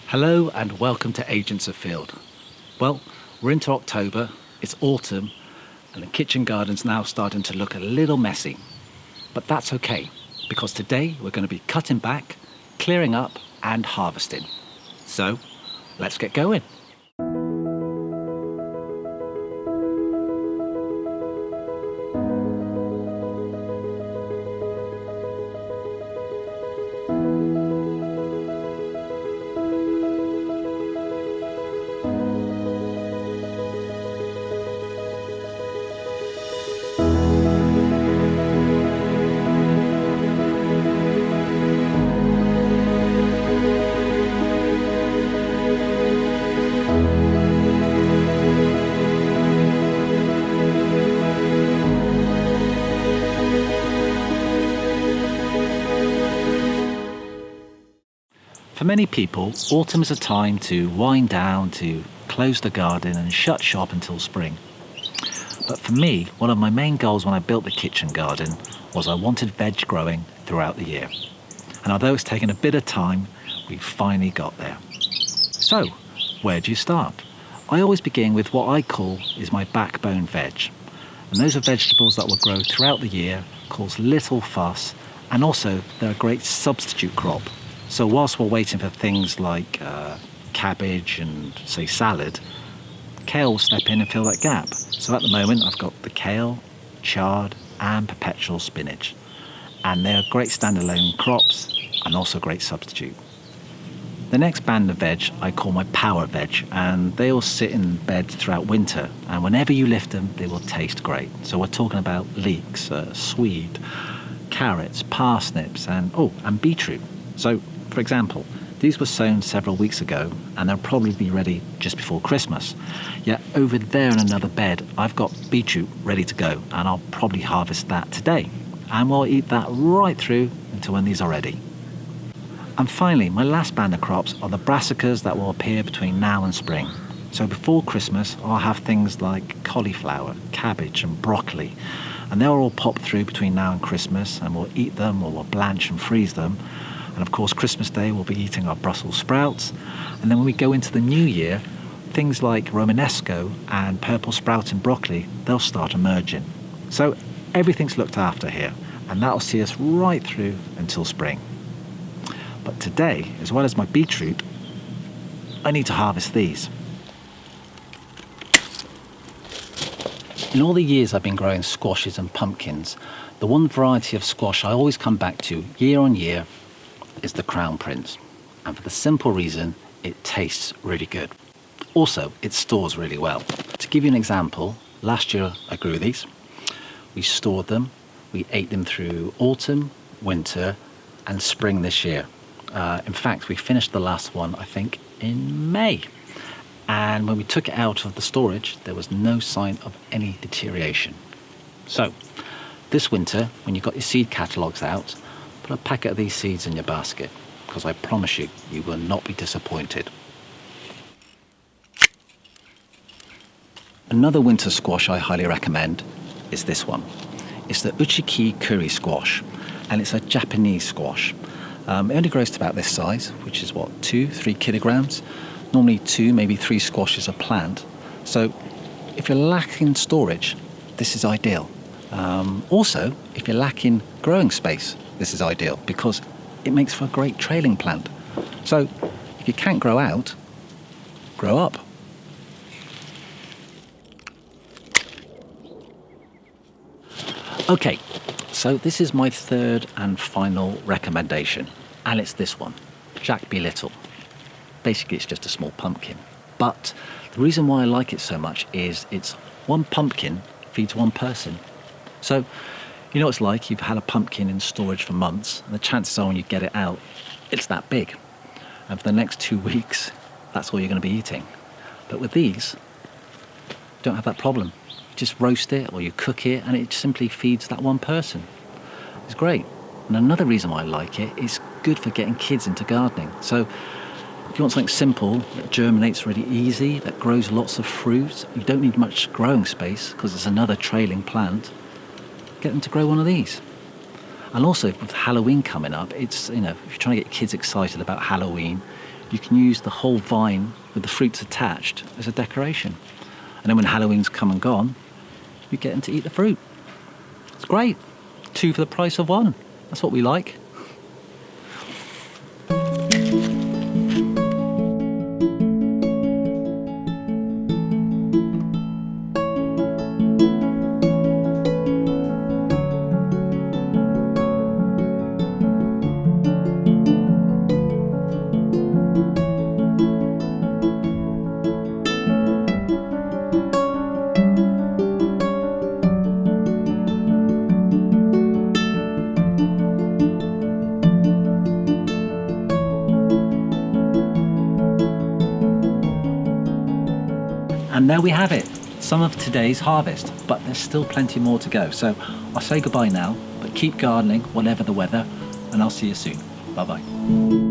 Hello and welcome to Agents Afield. Well, we're into October, it's autumn, and the kitchen garden's now starting to look a little messy. But that's okay, because today we're going to be cutting back, clearing up and harvesting. So, let's get going. For many people, autumn is a time to wind down, to close the garden and shut shop until spring. But for me, one of my main goals when I built the kitchen garden was I wanted veg growing throughout the year. And although it's taken a bit of time, we finally got there. So, where do you start? I always begin with what I call is my backbone veg. And those are vegetables that will grow throughout the year, cause little fuss, and also they're a great substitute crop. So whilst we're waiting for things like cabbage and, say, salad, kale will step in and fill that gap. So at the moment I've got the kale, chard and perpetual spinach. And they're great standalone crops and also great substitute. The next band of veg I call my power veg, and they all sit in beds throughout winter, and whenever you lift them they will taste great. So we're talking about leeks, swede, carrots, parsnips and beetroot. So for example, these were sown several weeks ago and they'll probably be ready just before Christmas. Yet over there in another bed, I've got beetroot ready to go and I'll probably harvest that today. And we'll eat that right through until when these are ready. And finally, my last band of crops are the brassicas that will appear between now and spring. So before Christmas, I'll have things like cauliflower, cabbage and broccoli. And they'll all pop through between now and Christmas and we'll eat them or we'll blanch and freeze them. And of course, Christmas Day, we'll be eating our Brussels sprouts. And then when we go into the new year, things like Romanesco and purple sprout and broccoli, they'll start emerging. So everything's looked after here, and that'll see us right through until spring. But today, as well as my beetroot, I need to harvest these. In all the years I've been growing squashes and pumpkins, the one variety of squash I always come back to year on year is the Crown Prince, and for the simple reason it tastes really good. Also, it stores really well. To give you an example, last year I grew these. We stored them, we ate them through autumn, winter and spring this year. In fact, we finished the last one, I think, in May. And when we took it out of the storage, there was no sign of any deterioration. So, this winter, when you've got your seed catalogues out, put a packet of these seeds in your basket, because I promise you, you will not be disappointed. Another winter squash I highly recommend is this one. It's the Uchiki curry squash, and it's a Japanese squash. It only grows to about this size, which is 2-3 kilograms. Normally 2, maybe 3 squashes a plant. So if you're lacking storage, this is ideal. Also, if you're lacking growing space, this is ideal because it makes for a great trailing plant. So if you can't grow out, grow up. Okay, so this is my third and final recommendation, and it's this one, Jack Be Little. Basically, it's just a small pumpkin. But the reason why I like it so much is it's one pumpkin feeds one person. So, you know what it's like, you've had a pumpkin in storage for months, and the chances are when you get it out, it's that big. And for the next 2 weeks, that's all you're going to be eating. But with these, you don't have that problem. You just roast it or you cook it, and it simply feeds that one person. It's great. And another reason why I like it, it's good for getting kids into gardening. So if you want something simple, that germinates really easy, that grows lots of fruit, you don't need much growing space because it's another trailing plant, get them to grow one of these. And also with Halloween coming up, it's, if you're trying to get kids excited about Halloween, you can use the whole vine with the fruits attached as a decoration. And then when Halloween's come and gone, you get them to eat the fruit. It's great. 2 for the price of 1. That's what we like. And there we have it, some of today's harvest, but there's still plenty more to go. So I'll say goodbye now, but keep gardening, whatever the weather, and I'll see you soon. Bye-bye.